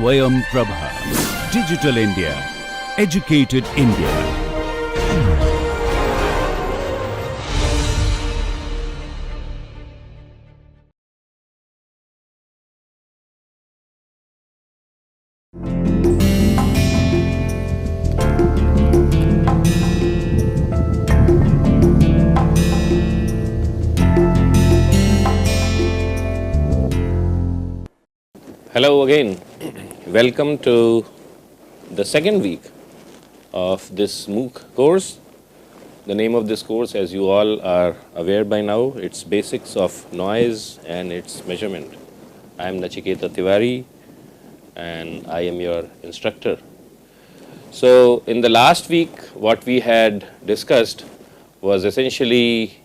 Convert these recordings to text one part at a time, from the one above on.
Swayam Prabha. Digital India. Educated India. Hello again. Welcome to the second week of this MOOC course. The name of this course, as you all are aware by now, it's Basics of Noise and its Measurement. I am Nachiketa Tiwari and I am your instructor. So in the last week, what we had discussed was essentially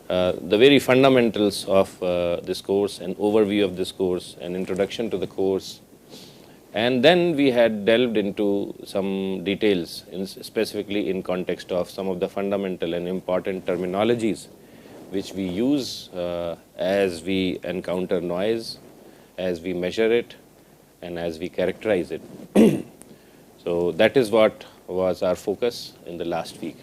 the very fundamentals of this course, an overview of this course, an introduction to the course, and then we had delved into some details, specifically in context of some of the fundamental and important terminologies which we use as we encounter noise, as we measure it, and as we characterize it. So that is what was our focus in the last week.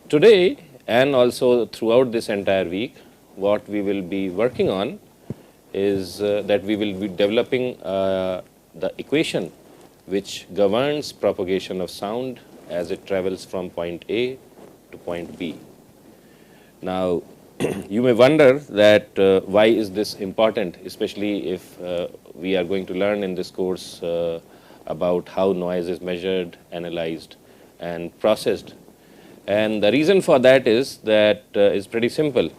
Today, and also throughout this entire week, what we will be working on is that we will be developing the equation which governs propagation of sound as it travels from point A to point B. Now, you may wonder that why is this important, especially if we are going to learn in this course about how noise is measured, analyzed, and processed. And the reason for that is that is pretty simple,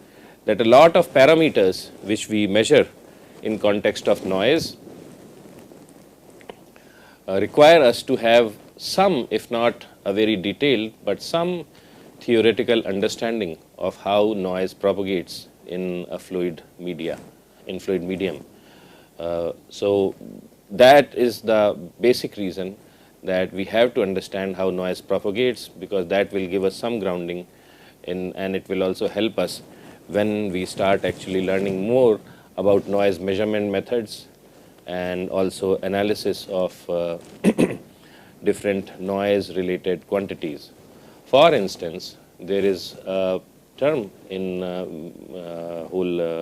that a lot of parameters which we measure in context of noise require us to have some, if not a very detailed, but some theoretical understanding of how noise propagates in a fluid medium. So that is the basic reason that we have to understand how noise propagates, because that will give us some grounding and it will also help us when we start actually learning more about noise measurement methods and also analysis of different noise related quantities. For instance, there is a term in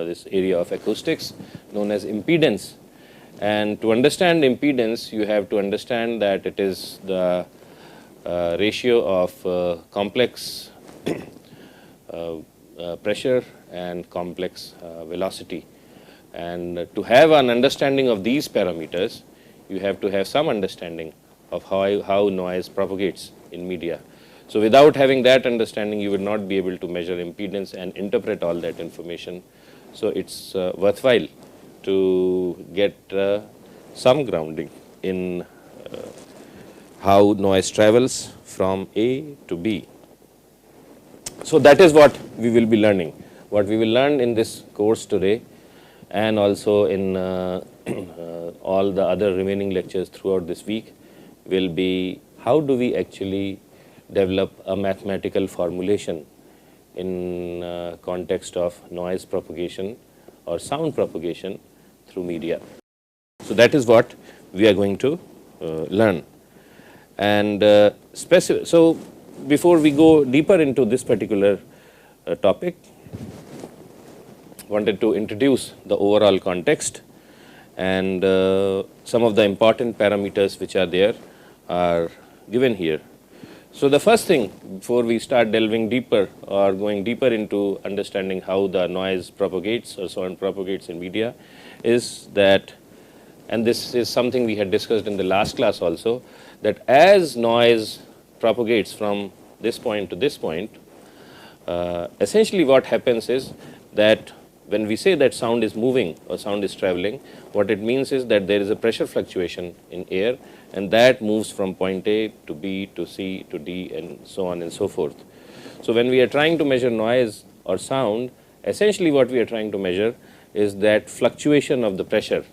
this area of acoustics known as impedance. And to understand impedance, you have to understand that it is the ratio of complex pressure and complex velocity. And to have an understanding of these parameters, you have to have some understanding of how noise propagates in media. So without having that understanding, you will not be able to measure impedance and interpret all that information. So it's worthwhile to get some grounding in how noise travels from A to B. So that is what we will be learning. What we will learn in this course today, and also in all the other remaining lectures throughout this week, will be how do we actually develop a mathematical formulation in context of noise propagation or sound propagation through media. So that is what we are going to learn. And so before we go deeper into this particular topic, wanted to introduce the overall context, and some of the important parameters which are there are given here. So the first thing, before we start delving deeper or going deeper into understanding how the noise propagates or sound propagates in media, is that, and this is something we had discussed in the last class also, that as noise propagates from this point to this point, essentially what happens is that when we say that sound is moving or sound is traveling, what it means is that there is a pressure fluctuation in air, and that moves from point A to B to C to D and so on and so forth. So when we are trying to measure noise or sound, essentially what we are trying to measure is that fluctuation of the pressure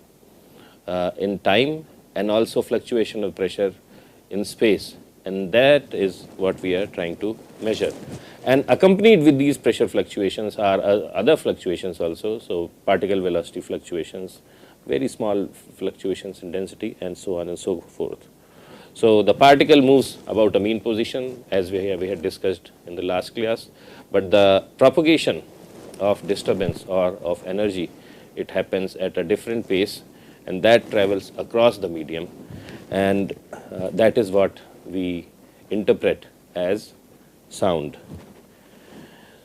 in time, and also fluctuation of pressure in space, and that is what we are trying to measure. And accompanied with these pressure fluctuations are other fluctuations also, so particle velocity fluctuations, very small fluctuations in density, and so on and so forth. So the particle moves about a mean position, as we had discussed in the last class, but the propagation of disturbance or of energy, it happens at a different pace, and that travels across the medium, and that is what we interpret as sound.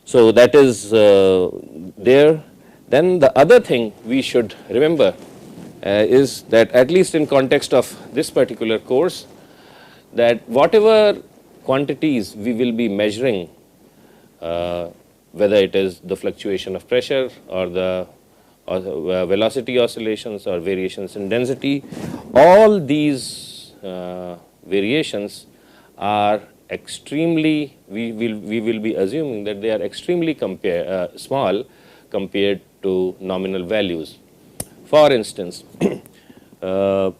So that is there. Then the other thing we should remember is that, at least in context of this particular course, that whatever quantities we will be measuring, whether it is the fluctuation of pressure or the velocity oscillations or variations in density, all these variations are extremely, we will be assuming that they are extremely small compared to nominal values. For instance, well,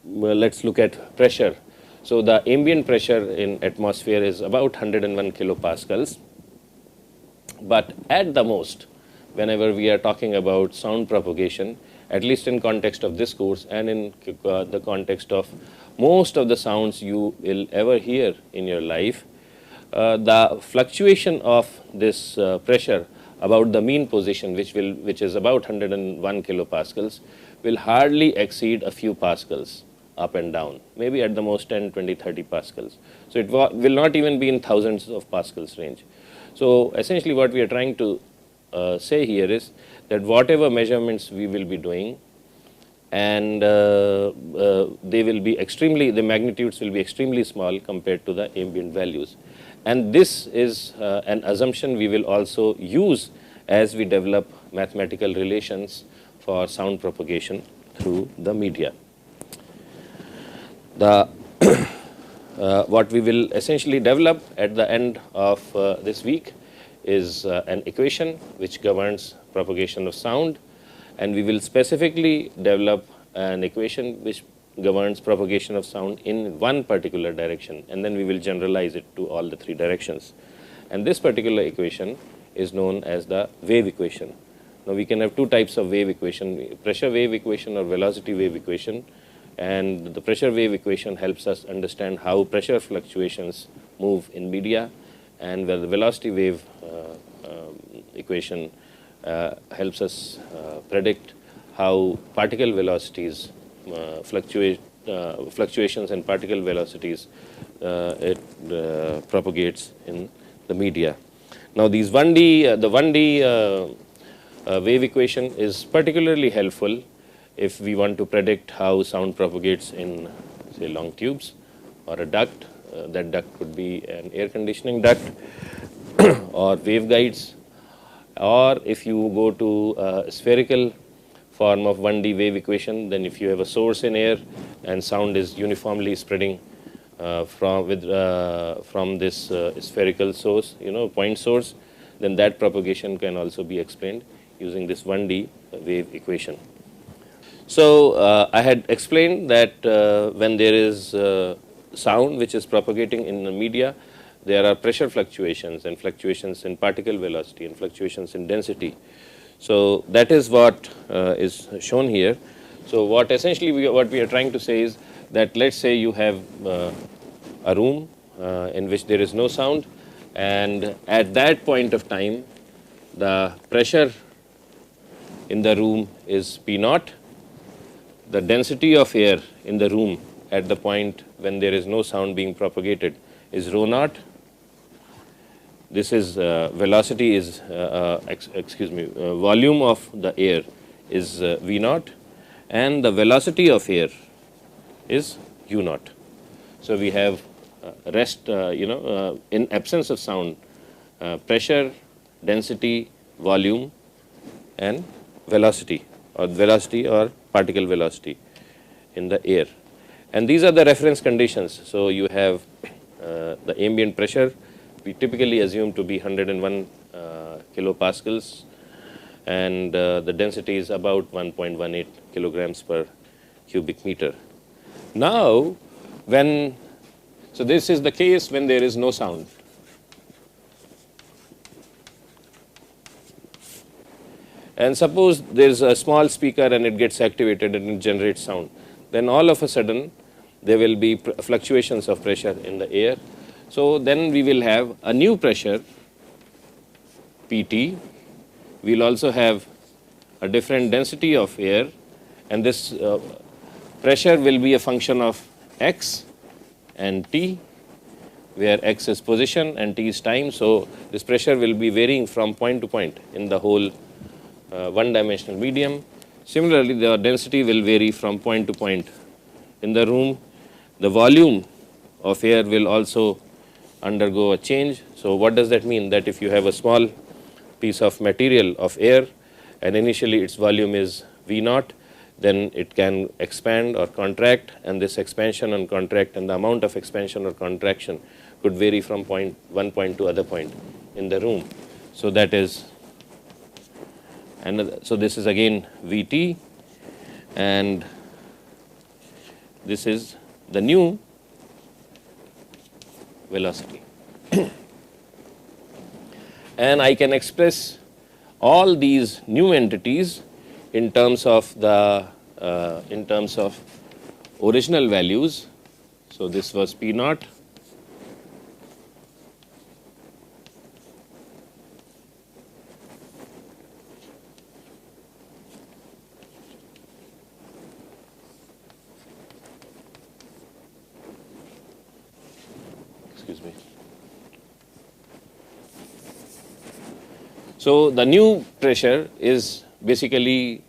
let's look at pressure. So the ambient pressure in atmosphere is about 101 kilopascals, but at the most, whenever we are talking about sound propagation, at least in context of this course and in the context of most of the sounds you will ever hear in your life, the fluctuation of this pressure about the mean position, which is about 101 kilopascals, will hardly exceed a few pascals up and down, maybe at the most 10, 20, 30 pascals. So it will not even be in thousands of pascals range. So essentially what we are trying to say here is that whatever measurements we will be doing, and they will be extremely, the magnitudes will be extremely small compared to the ambient values. And this is an assumption we will also use as we develop mathematical relations for sound propagation through the media. The what we will essentially develop at the end of this week is an equation which governs propagation of sound, and we will specifically develop an equation which governs propagation of sound in one particular direction, and then we will generalize it to all the three directions. And this particular equation is known as the wave equation. Now we can have two types of wave equation, pressure wave equation or velocity wave equation, and the pressure wave equation helps us understand how pressure fluctuations move in media, and where the velocity wave equation helps us predict how particle velocities fluctuations in particle velocities it propagates in the media. Now these 1D, the 1D wave equation is particularly helpful if we want to predict how sound propagates in, say, long tubes or a duct. That duct could be an air conditioning duct or waveguides, or if you go to a spherical form of 1D wave equation, then if you have a source in air and sound is uniformly spreading from this spherical source, point source, then that propagation can also be explained using this 1D wave equation. So I had explained that when there is sound which is propagating in the media, there are pressure fluctuations and fluctuations in particle velocity and fluctuations in density. So that is what is shown here. So what essentially what we are trying to say is that, let's say you have a room in which there is no sound, and at that point of time the pressure in the room is P naught. The density of air in the room at the point when there is no sound being propagated is rho naught. This is velocity is, volume of the air is V naught, and the velocity of air is U naught. So we have rest, in absence of sound, pressure, density, volume, and velocity or particle velocity in the air. And these are the reference conditions. So you have the ambient pressure, we typically assume to be 101 kilopascals, and the density is about 1.18 kilograms per cubic meter. Now, so this is the case when there is no sound. And suppose there is a small speaker and it gets activated and it generates sound, then all of a sudden there will be fluctuations of pressure in the air. So then we will have a new pressure Pt. We will also have a different density of air, and this pressure will be a function of x and t, where x is position and t is time. So this pressure will be varying from point to point in the whole one-dimensional medium. Similarly, the density will vary from point to point in the room. The volume of air will also undergo a change. So what does that mean? That if you have a small piece of material of air and initially its volume is V naught, then it can expand or contract, and this expansion and contract and the amount of expansion or contraction could vary from one point to other point in the room. So that is another. So this is again Vt, and this is the new velocity. And I can express all these new entities in terms of the original values. So this was P naught, excuse me. So the new pressure is basically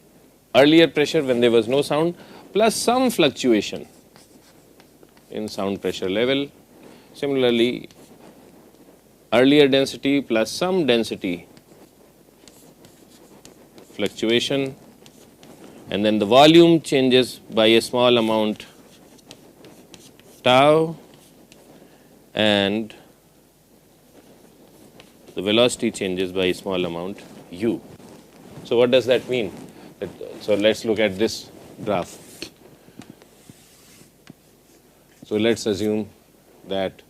earlier pressure when there was no sound plus some fluctuation in sound pressure level. Similarly, earlier density plus some density fluctuation, and then the volume changes by a small amount tau, and the velocity changes by a small amount u. So what does that mean? So let's look at this graph. So let's assume that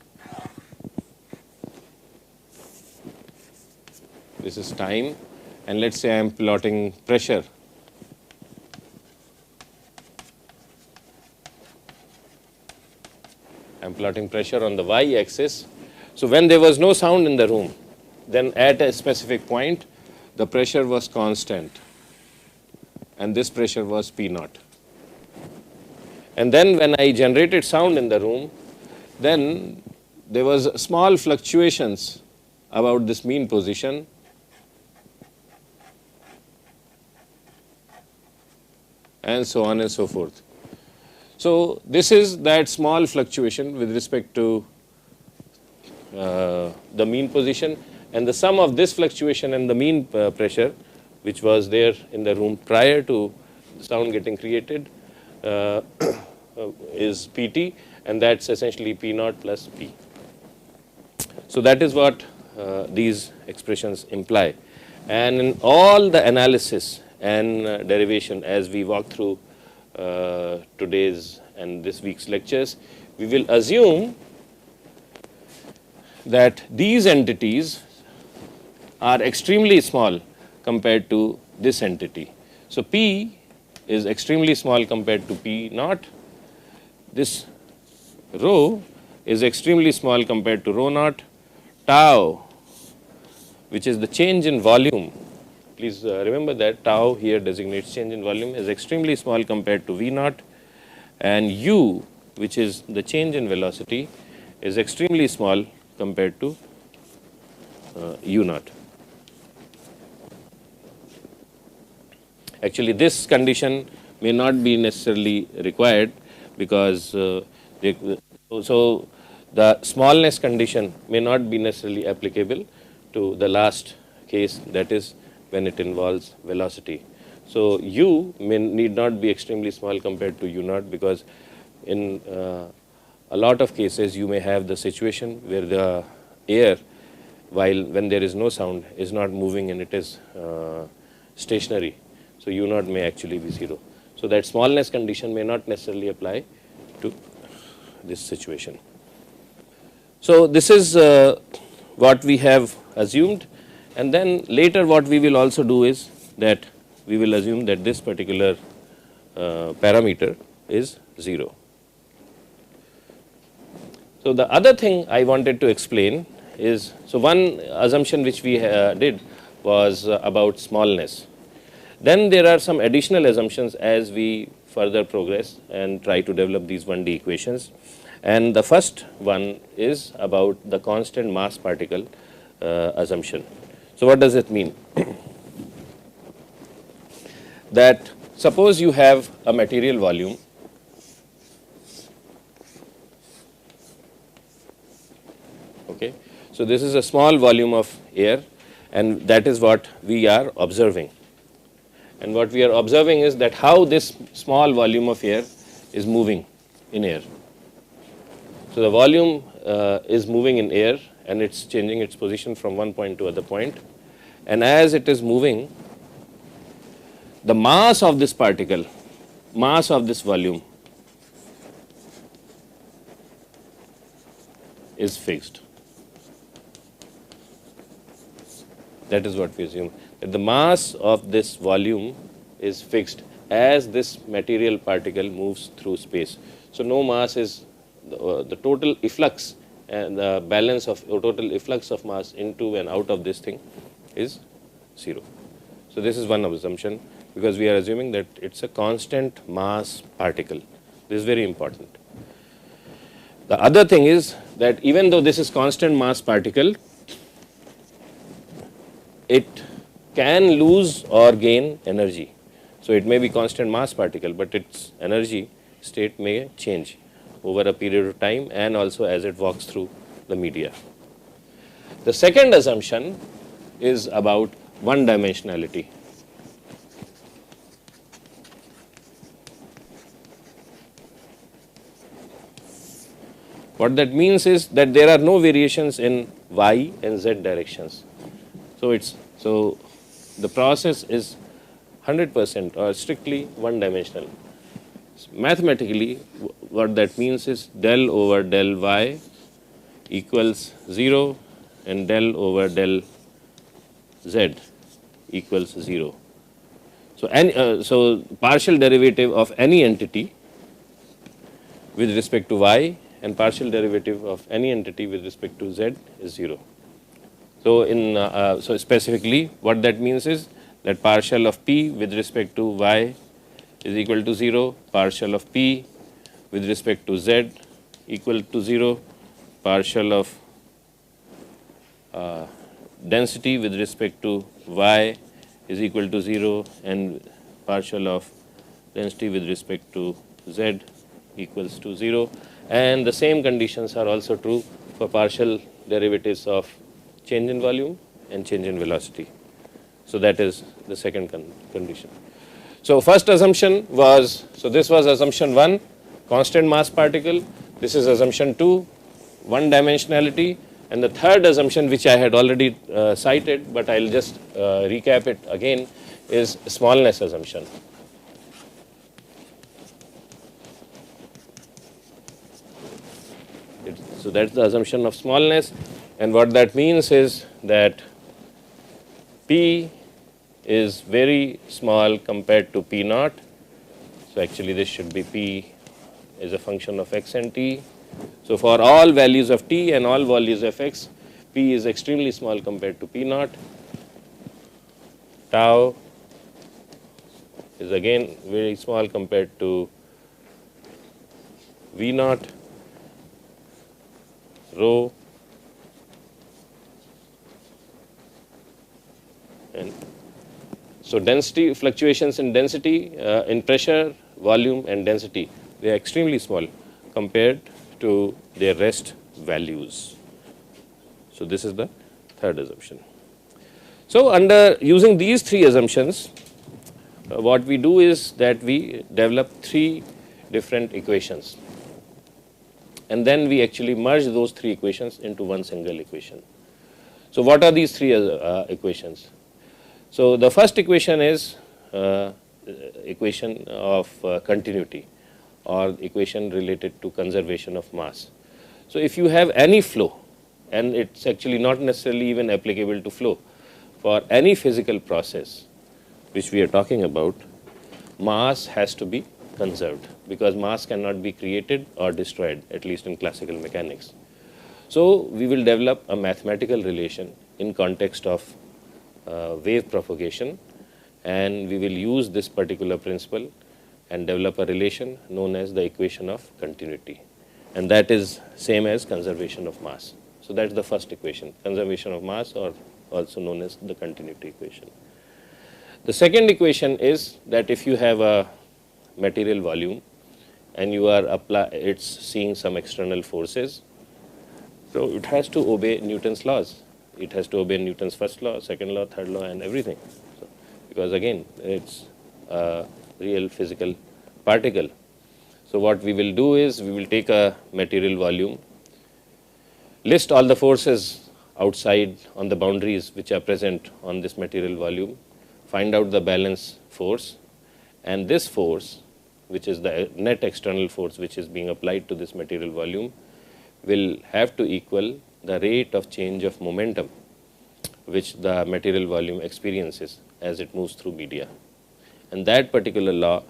this is time, and let's say I am plotting pressure. I am plotting pressure on the y-axis. So when there was no sound in the room, then at a specific point the pressure was constant, and this pressure was P naught. And then when I generated sound in the room, then there was small fluctuations about this mean position, and so on and so forth. So this is that small fluctuation with respect to the mean position, and the sum of this fluctuation and the mean pressure which was there in the room prior to sound getting created is Pt, and that's essentially P naught plus P. So that is what these expressions imply. And in all the analysis and derivation as we walk through today's and this week's lectures, we will assume that these entities are extremely small compared to this entity. So P is extremely small compared to P naught. This rho is extremely small compared to rho naught. Tau, which is the change in volume, please remember that tau here designates change in volume, is extremely small compared to V naught, and U, which is the change in velocity, is extremely small compared to U naught. Actually, this condition may not be necessarily required, because so the smallness condition may not be necessarily applicable to the last case, that is when it involves velocity. So u need not be extremely small compared to u naught, because in a lot of cases you may have the situation where the air, when there is no sound, is not moving and it is stationary. So u naught may actually be 0. So that smallness condition may not necessarily apply to this situation. So this is what we have assumed, and then later what we will also do is that we will assume that this particular parameter is 0. So, the other thing I wanted to explain is, so one assumption which we did was about smallness. Then there are some additional assumptions as we further progress and try to develop these 1D equations. And the first one is about the constant mass particle assumption. So, what does it mean? That suppose you have a material volume okay. So, this is a small volume of air and that is what we are observing. And what we are observing is that how this small volume of air is moving in air. So, the volume is moving in air and it is changing its position from one point to other point, and as it is moving, the mass of this particle, mass of this volume is fixed. That is what we assume, that the mass of this volume is fixed as this material particle moves through space. So, no mass is the total efflux and the balance of total efflux of mass into and out of this thing is 0. So, this is one assumption, because we are assuming that it is a constant mass particle. This is very important. The other thing is that even though this is constant mass particle, it can lose or gain energy. So, it may be constant mass particle, but its energy state may change over a period of time and also as it walks through the media. The second assumption is about one dimensionality. What that means is that there are no variations in y and z directions. So, the process is 100% or strictly one dimensional. Mathematically, what that means is del over del y equals 0 and del over del z equals 0. So, so partial derivative of any entity with respect to y and partial derivative of any entity with respect to z is 0. So, so specifically what that means is that partial of p with respect to y is equal to 0, partial of p with respect to z equal to 0, partial of density with respect to y is equal to 0, and partial of density with respect to z equals to 0, and the same conditions are also true for partial derivatives of change in volume and change in velocity. So, that is the second condition. So, first assumption was, so this was assumption 1, constant mass particle. This is assumption 2, one dimensionality, and the third assumption, which I had already cited, but I will just recap it again, is smallness assumption. So, that is the assumption of smallness, and what that means is that p is very small compared to p naught. So, actually this should be p is a function of x and t. So, for all values of t and all values of x, p is extremely small compared to p naught. Tau is again very small compared to v naught. Rho and so density fluctuations in density, in pressure, volume and density, they are extremely small compared to their rest values. So, this is the third assumption. So, under using these three assumptions, what we do is that we develop three different equations, and then we actually merge those three equations into one single equation. So, what are these three equations? So, the first equation is equation of continuity, or equation related to conservation of mass. So, if you have any flow, and it is actually not necessarily even applicable to flow, for any physical process which we are talking about, mass has to be conserved, because mass cannot be created or destroyed, at least in classical mechanics. So we will develop a mathematical relation in context of wave propagation, and we will use this particular principle and develop a relation known as the equation of continuity, and that is same as conservation of mass. So that's the first equation, conservation of mass, or also known as the continuity equation. The second equation is that if you have a material volume and you are it's seeing some external forces, so it has to obey Newton's laws. It has to obey Newton's first law, second law, third law, and everything. So, because again, it's a real physical particle. So what we will do is we will take a material volume, list all the forces outside on the boundaries which are present on this material volume, find out the balance force, and this force, which is the net external force which is being applied to this material volume, will have to equal the rate of change of momentum which the material volume experiences as it moves through media. And that particular law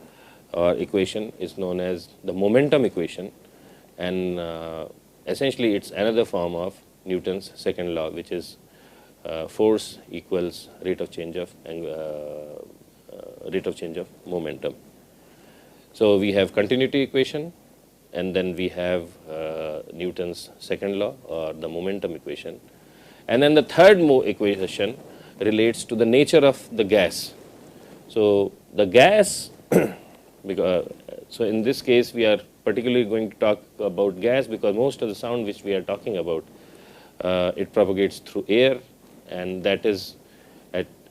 or equation is known as the momentum equation, and essentially it's another form of Newton's second law, which is force equals rate of change of momentum. So we have continuity equation, and then we have Newton's second law or the momentum equation. And then the third equation relates to the nature of the gas. So the gas, so in this case we are particularly going to talk about gas because most of the sound which we are talking about, it propagates through air, and that is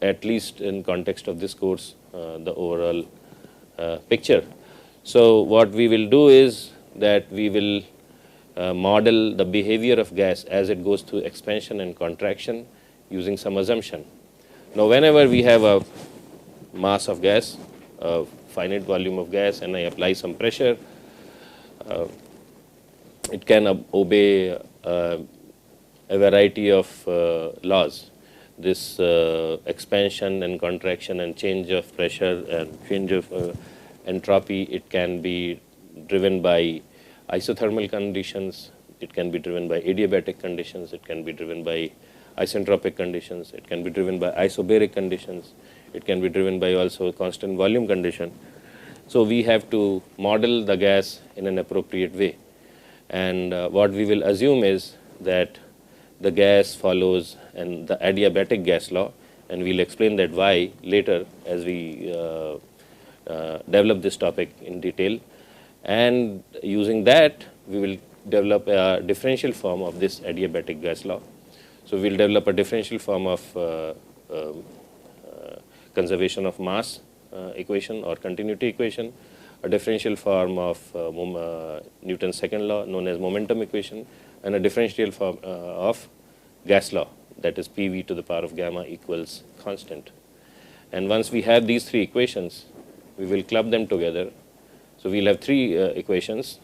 at least in context of this course the overall picture. So what we will do is that we will model the behavior of gas as it goes through expansion and contraction using some assumption. Now whenever we have a mass of gas, a finite volume of gas, and I apply some pressure, it can obey a variety of laws. This expansion and contraction and change of pressure and change of entropy, it can be driven by isothermal conditions, it can be driven by adiabatic conditions, it can be driven by isentropic conditions, it can be driven by isobaric conditions, it can be driven by also constant volume condition. So we have to model the gas in an appropriate way, and what we will assume is that the gas follows and the adiabatic gas law, and we'll explain that why later as we develop this topic in detail. And using that, we will develop a differential form of this adiabatic gas law. So we'll develop a differential form of conservation of mass equation or continuity equation, a differential form of Newton's second law known as momentum equation, and a differential form of gas law, that is PV to the power of gamma equals constant. And once we have these three equations, we will club them together. So we'll have three equations,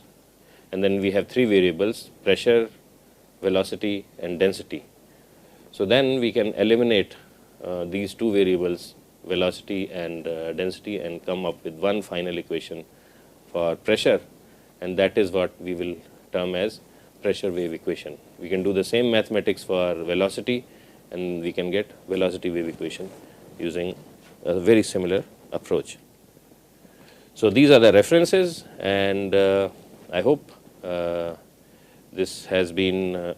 and then we have three variables: pressure, velocity, and density. So then we can eliminate these two variables, velocity and density, and come up with one final equation for pressure, and that is what we will term as pressure wave equation. We can do the same mathematics for velocity, and we can get velocity wave equation using a very similar approach. So these are the references, and I hope this has been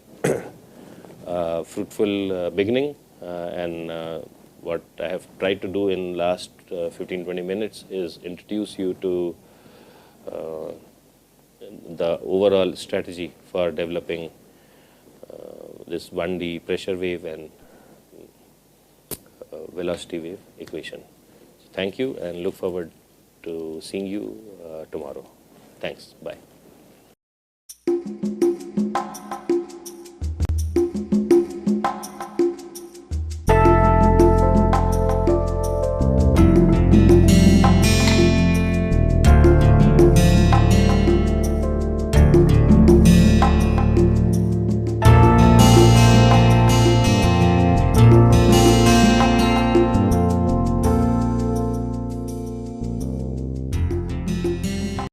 a fruitful beginning, and what I have tried to do in last 15-20 minutes is introduce you to the overall strategy for developing this 1D pressure wave and velocity wave equation. So thank you, and look forward to seeing you tomorrow. Thanks. Bye.